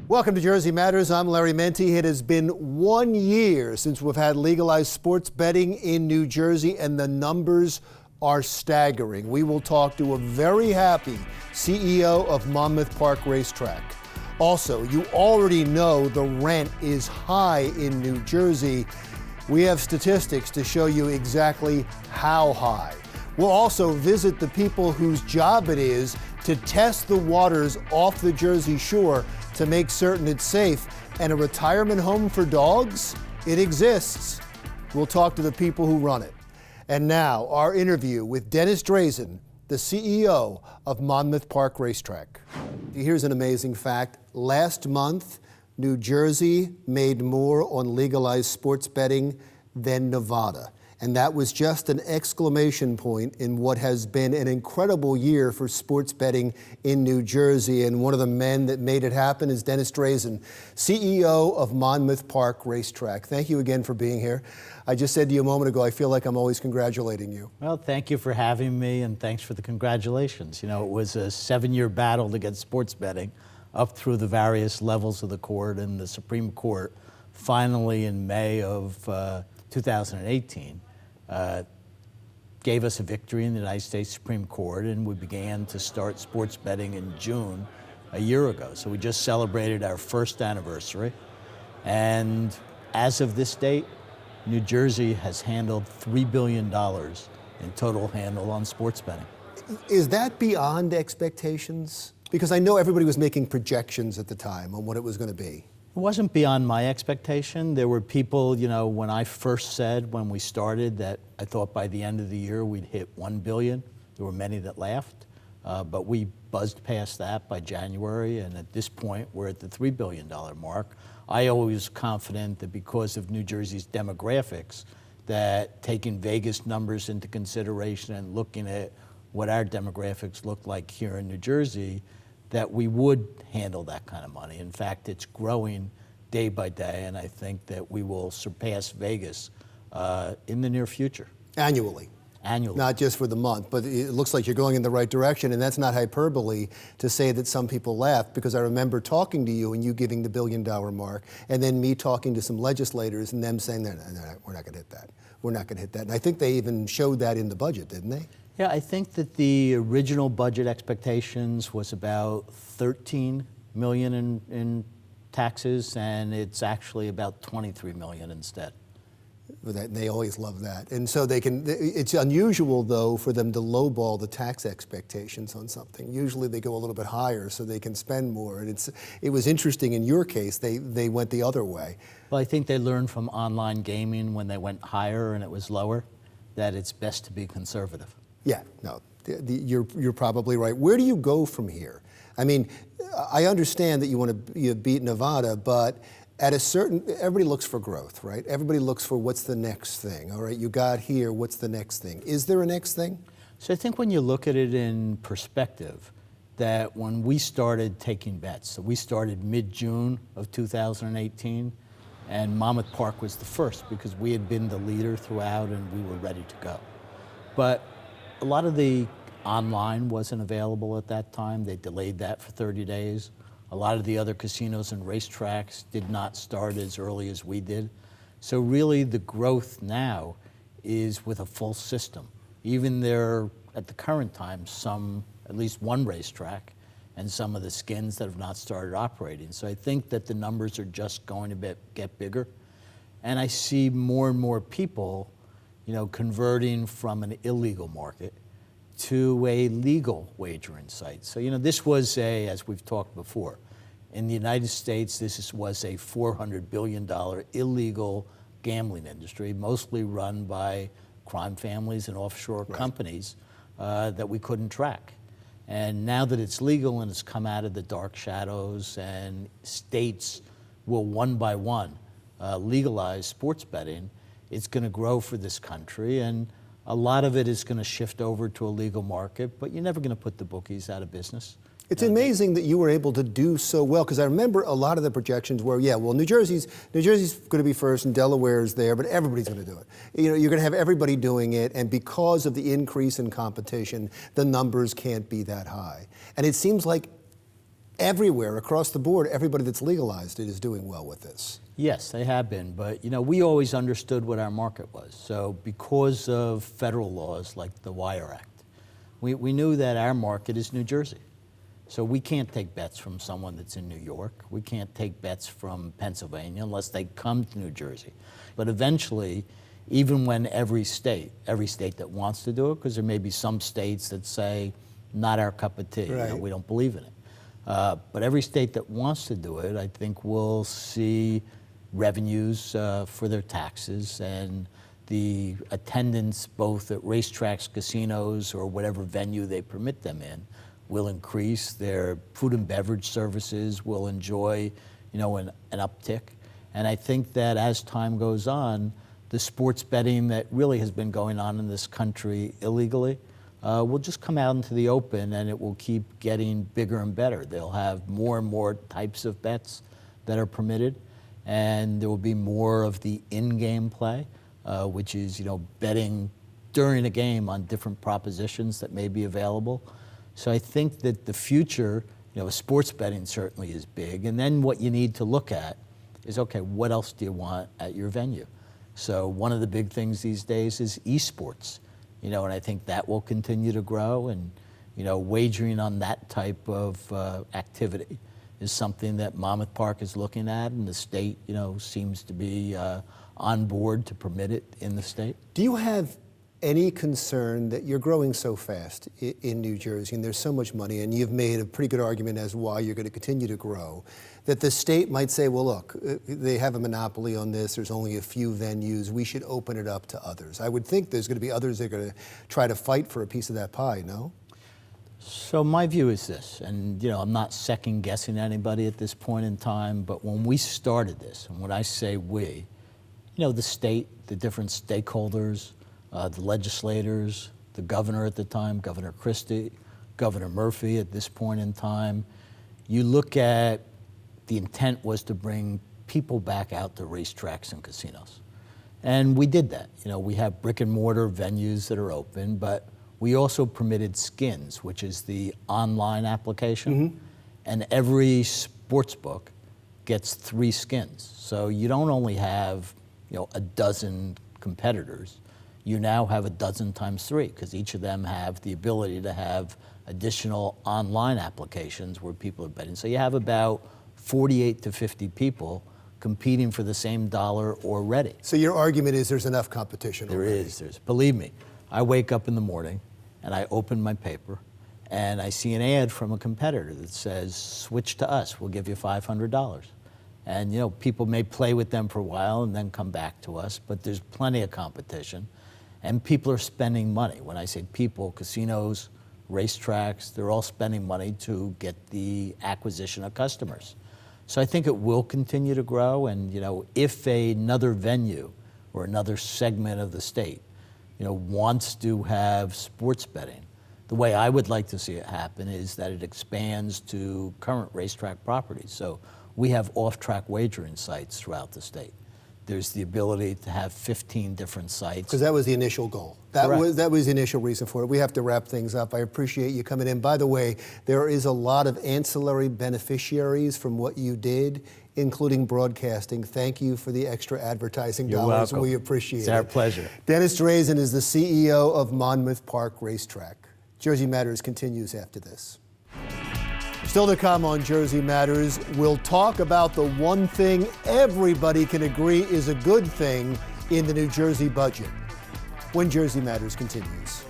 Welcome to Jersey Matters. I'm Larry Menti. It has been 1 year since we've had legalized sports betting in New Jersey, and the numbers are staggering. We will talk to a very happy CEO of Monmouth Park Racetrack. Also, you already know the rent is high in New Jersey. We have statistics to show you exactly how high. We'll also visit the people whose job it is to test the waters off the Jersey Shore to make certain it's safe. And a retirement home for dogs? It exists. We'll talk to the people who run it. And now, our interview with Dennis Drazin, the CEO of Monmouth Park Racetrack. Here's an amazing fact. Last month, New Jersey made more on legalized sports betting than Nevada. And that was just an exclamation point in what has been an incredible year for sports betting in New Jersey. And one of the men that made it happen is Dennis Drazin, CEO of Monmouth Park Racetrack. Thank you again for being here. I just said to you a moment ago, I feel like I'm always congratulating you. Well, thank you for having me, and thanks for the congratulations. You know, it was a 7-year battle to get sports betting up through the various levels of the court, and the Supreme Court finally in May of 2018 gave us a victory in the United States Supreme Court, and we began to start sports betting in June a year ago. So we just celebrated our first anniversary, and as of this date, New Jersey has handled $3 billion in total handle on sports betting. Is that beyond expectations? Because I know everybody was making projections at the time on what it was going to be. It wasn't beyond my expectation. There were people, you know, when I first said, when we started, that I thought by the end of the year we'd hit 1 billion. There were many that laughed, but we buzzed past that by January, and at this point we're at the $3 billion mark. I always was confident that because of New Jersey's demographics, that taking Vegas numbers into consideration and looking at what our demographics look like here in New Jersey, that we would handle that kind of money. In fact, it's growing day by day, and I think that we will surpass Vegas in the near future. Annually. Annually. Not just for the month, but it looks like you're going in the right direction, and that's not hyperbole to say that some people laughed, because I remember talking to you and you giving the $1 billion mark, and then me talking to some legislators and them saying, no, we're not going to hit that. We're not going to hit that. And I think they even showed that in the budget, didn't they? Yeah, I think that the original budget expectations was about 13 million in taxes, and it's actually about 23 million instead. They always love that. And so they can, it's unusual though for them to lowball the tax expectations on something. Usually they go a little bit higher so they can spend more. And it was interesting in your case, they went the other way. Well, I think they learned from online gaming when they went higher and it was lower, that it's best to be conservative. Yeah, no, you're probably right. Where do you go from here? I mean, I understand that you want to beat Nevada, but at a certain, everybody looks for growth, right? Everybody looks for what's the next thing. All right, you got here, what's the next thing? Is there a next thing? So I think when you look at it in perspective, that when we started taking bets, so we started mid-June of 2018, and Monmouth Park was the first because we had been the leader throughout and we were ready to go. But a lot of the online wasn't available at that time. They delayed that for 30 days. A lot of the other casinos and racetracks did not start as early as we did. So really the growth now is with a full system. Even there, at the current time, at least one racetrack and some of the skins that have not started operating. So I think that the numbers are just going to get bigger. And I see more and more people, you know, converting from an illegal market to a legal wagering site. So, you know, this was as we've talked before, in the United States, this was a $400 billion illegal gambling industry, mostly run by crime families and offshore companies that we couldn't track. And now that it's legal and it's come out of the dark shadows, and states will one by one legalize sports betting, it's going to grow for this country, and a lot of it is going to shift over to a legal market, but you're never going to put the bookies out of business. It's amazing that you were able to do so well, because I remember a lot of the projections were, yeah, well, New Jersey's going to be first and Delaware's there, but everybody's going to do it. You know, you're going to have everybody doing it, and because of the increase in competition, the numbers can't be that high. And it seems like everywhere, across the board, everybody that's legalized it is doing well with this. Yes, they have been, but we always understood what our market was. So because of federal laws like the Wire Act, we knew that our market is New Jersey. So we can't take bets from someone that's in New York. We can't take bets from Pennsylvania unless they come to New Jersey. But eventually, even when every state that wants to do it, because there may be some states that say, not our cup of tea, right. We don't believe in it. But every state that wants to do it, I think will see revenues for their taxes and the attendance both at racetracks, casinos, or whatever venue they permit them in will increase. Their food and beverage services will enjoy, an uptick. And I think that as time goes on, the sports betting that really has been going on in this country illegally will just come out into the open, and it will keep getting bigger and better. They'll have more and more types of bets that are permitted, and there will be more of the in-game play, which is, betting during a game on different propositions that may be available. So I think that the future, sports betting certainly is big. And then what you need to look at is, okay, what else do you want at your venue? So one of the big things these days is esports, and I think that will continue to grow. And, wagering on that type of activity is something that Monmouth Park is looking at, and the state, seems to be on board to permit it in the state. Do you have any concern that you're growing so fast in New Jersey, and there's so much money, and you've made a pretty good argument as why you're going to continue to grow, that the state might say, well, look, they have a monopoly on this, there's only a few venues, we should open it up to others? I would think there's going to be others that are going to try to fight for a piece of that pie, no? So my view is this, and I'm not second guessing anybody at this point in time, but when we started this, and when I say we, the state, the different stakeholders, the legislators, the governor at the time, Governor Christie, Governor Murphy at this point in time, you look at the intent was to bring people back out to racetracks and casinos. And we did that. We have brick and mortar venues that are open, but we also permitted skins, which is the online application. Mm-hmm. And every sports book gets 3 skins. So you don't only have, a dozen competitors, you now have a dozen times 3, because each of them have the ability to have additional online applications where people are betting. So you have about 48 to 50 people competing for the same dollar already. So your argument is there's enough competition already? There is. Believe me, I wake up in the morning and I open my paper and I see an ad from a competitor that says, switch to us, we'll give you $500. And people may play with them for a while and then come back to us, but there's plenty of competition. And people are spending money. When I say people, casinos, racetracks, they're all spending money to get the acquisition of customers. So I think it will continue to grow. And if another venue or another segment of the state, wants to have sports betting, the way I would like to see it happen is that it expands to current racetrack properties. So we have off-track wagering sites throughout the state. There's the ability to have 15 different sites. Because that was the initial goal. That was the initial reason for it. We have to wrap things up. I appreciate you coming in. By the way, there is a lot of ancillary beneficiaries from what you did, including broadcasting. Thank you for the extra advertising You're dollars. welcome. We appreciate it. It's our pleasure. Dennis Drazin is the CEO of Monmouth Park Racetrack. Jersey Matters continues after this. Still to come on Jersey Matters, we'll talk about the one thing everybody can agree is a good thing in the New Jersey budget when Jersey Matters continues.